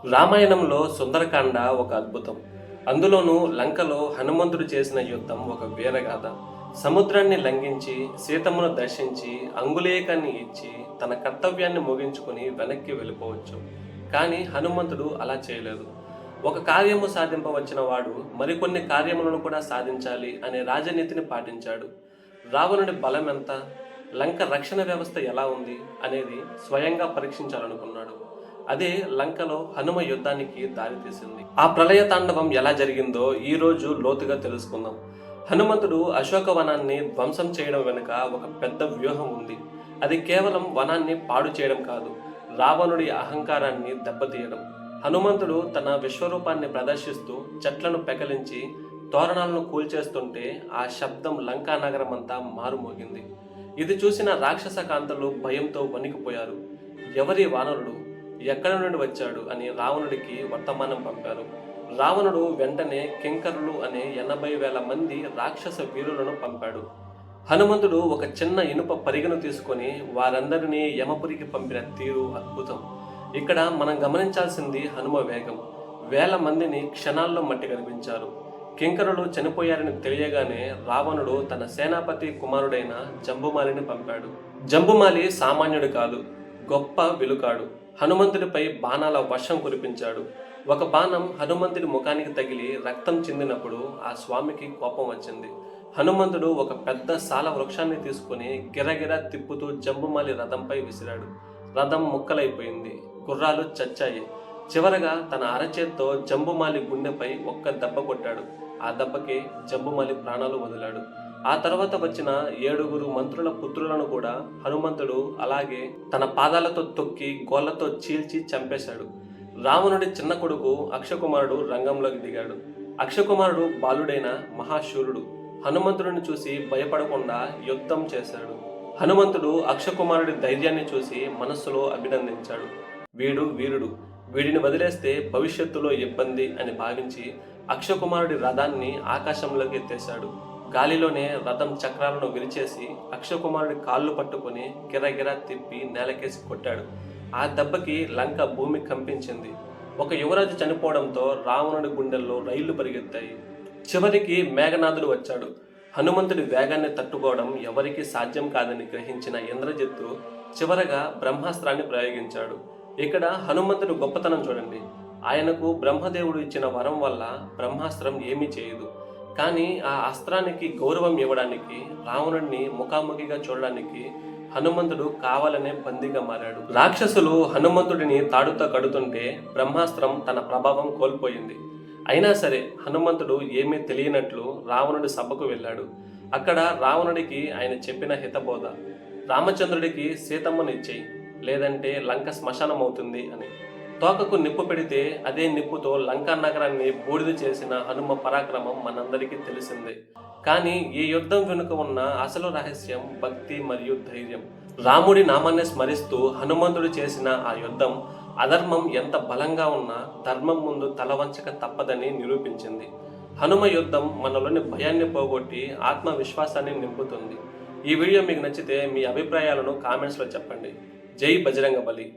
రామాయణంలో సుందరకాండ ఒక అద్భుతం. అందులోనూ లంకలో హనుమంతుడు చేసిన యుద్ధం ఒక వీరగాథ. సముద్రాన్ని లంఘించి సీతమ్మను దర్శించి అంగుళీకాన్ని ఇచ్చి తన కర్తవ్యాన్ని ముగించుకుని వెనక్కి వెళ్ళిపోవచ్చు. కానీ హనుమంతుడు అలా చేయలేదు. ఒక కార్యము సాధింపవచ్చిన వాడు మరికొన్ని కార్యములను కూడా సాధించాలి అనే రాజనీతిని పాటించాడు. రావణుడి బలం ఎంత, లంక రక్షణ వ్యవస్థ ఎలా ఉంది అనేది స్వయంగా పరీక్షించాలనుకున్నాడు. అదే లంకలో హనుమ యుద్ధానికి దారితీసింది. ఆ ప్రళయ తాండవం ఎలా జరిగిందో ఈ రోజు లోతుగా తెలుసుకుందాం. హనుమంతుడు అశోకవనాన్ని ధ్వంసం చేయడం వెనుక ఒక పెద్ద వ్యూహం ఉంది. అది కేవలం వనాన్ని పాడు చేయడం కాదు, రావణుడి అహంకారాన్ని దెబ్బతీయడం. హనుమంతుడు తన విశ్వరూపాన్ని ప్రదర్శిస్తూ చెట్లను పెకలించి తోరణాలను కూల్చేస్తుంటే ఆ శబ్దం లంకా నగరం అంతా మారుమోగింది. ఇది చూసిన రాక్షస కాంతలు భయంతో వణికిపోయారు. ఎవరి వానరుడు, ఎక్కడి నుండి వచ్చాడు అని రావణుడికి వర్తమానం పంపారు. రావణుడు వెంటనే కింకరులు అనే 80,000 మంది రాక్షస వీరులను పంపాడు. హనుమంతుడు ఒక చిన్న ఇనుప పరిగెను తీసుకొని వారందరినీ యమపురికి పంపిన తీరు అద్భుతం. ఇక్కడ మనం గమనించాల్సింది హనుమ వేగం. 1000 మందిని క్షణాల్లో మట్టి కనిపించారు. కింకరులు చనిపోయారని తెలియగానే రావణుడు తన సేనాపతి కుమారుడైన జంబుమాలిని పంపాడు. జంబుమాలి సామాన్యుడు కాదు, గొప్ప విలుకాడు. హనుమంతుడిపై బాణాల వర్షం కురిపించాడు. ఒక బాణం హనుమంతుడి ముఖానికి తగిలి రక్తం చిందినప్పుడు ఆ స్వామికి కోపం వచ్చింది. హనుమంతుడు ఒక పెద్ద సాల వృక్షాన్ని తీసుకుని గిరగిర తిప్పుతూ జంబుమాలి రథంపై విసిరాడు. రథం ముక్కలైపోయింది, గుర్రాలు చచ్చాయి. చివరగా తన అరచేత్తో జంబుమాలి గుండెపై ఒక్క దెబ్బ కొట్టాడు. ఆ దెబ్బకి జంబుమాలి ప్రాణాలు వదిలాడు. ఆ తర్వాత వచ్చిన 7 మంత్రుల పుత్రులను కూడా హనుమంతుడు అలాగే తన పాదాలతో తొక్కి గోళ్లతో చీల్చి చంపేశాడు. రావణుడి చిన్న కొడుకు అక్షకుమారుడు రంగంలోకి దిగాడు. అక్షకుమారుడు బాలుడైన మహాశూరుడు. హనుమంతుడిని చూసి భయపడకుండా యుద్ధం చేశాడు. హనుమంతుడు అక్షకుమారుడి ధైర్యాన్ని చూసి మనస్సులో అభినందించాడు. వీడు వీరుడు, వీడిని వదిలేస్తే భవిష్యత్తులో ఇబ్బంది అని భావించి అక్షకుమారుడి రథాన్ని ఆకాశంలోకి ఎత్తేశాడు. గాలిలోనే రథం చక్రాలను విరిచేసి అక్షకుమారుడి కాళ్ళు పట్టుకుని గిరగిరా తిప్పి నేలకేసి కొట్టాడు. ఆ దెబ్బకి లంక భూమి కంపించింది. ఒక యువరాజు చనిపోవడంతో రావణుడి గుండెల్లో రైళ్లు పరిగెత్తాయి. చివరికి మేఘనాథుడు వచ్చాడు. హనుమంతుడి వేగాన్ని తట్టుకోవడం ఎవరికీ సాధ్యం కాదని గ్రహించిన ఇంద్రజిత్తు చివరగా బ్రహ్మాస్త్రాన్ని ప్రయోగించాడు. ఇక్కడ హనుమంతుడి గొప్పతనం చూడండి. ఆయనకు బ్రహ్మదేవుడు ఇచ్చిన వరం వల్ల బ్రహ్మాస్త్రం ఏమీ చేయదు. కానీ ఆ అస్త్రానికి గౌరవం ఇవ్వడానికి, రావణుడిని ముఖాముఖిగా చూడడానికి హనుమంతుడు కావాలనే బందీగా మారాడు. రాక్షసులు హనుమంతుడిని తాడుతో కడుతుంటే బ్రహ్మాస్త్రం తన ప్రభావం కోల్పోయింది. అయినా సరే హనుమంతుడు ఏమీ తెలియనట్లు రావణుడి సభకు వెళ్ళాడు. అక్కడ రావణుడికి ఆయన చెప్పిన హితబోధ, రామచంద్రుడికి సీతమ్మను ఇచ్చేయి, లేదంటే లంక శ్మశానం అవుతుంది అని. తోకకు నిప్పు పెడితే అదే నిప్పుతో లంకా నగరాన్ని బూడిద చేసిన హనుమ పరాక్రమం మనందరికీ తెలిసిందే. కానీ ఈ యుద్ధం వెనుక ఉన్న అసలు రహస్యం భక్తి మరియు ధైర్యం. రాముడి నామాన్ని స్మరిస్తూ హనుమంతుడు చేసిన ఆ యుద్ధం అధర్మం ఎంత బలంగా ఉన్నా ధర్మం ముందు తలవంచక తప్పదని నిరూపించింది. హనుమ యుద్ధం మనలోని భయాన్ని పోగొట్టి ఆత్మవిశ్వాసాన్ని నింపుతుంది. ఈ వీడియో మీకు నచ్చితే మీ అభిప్రాయాలను కామెంట్స్లో చెప్పండి. జై బజరంగబలి.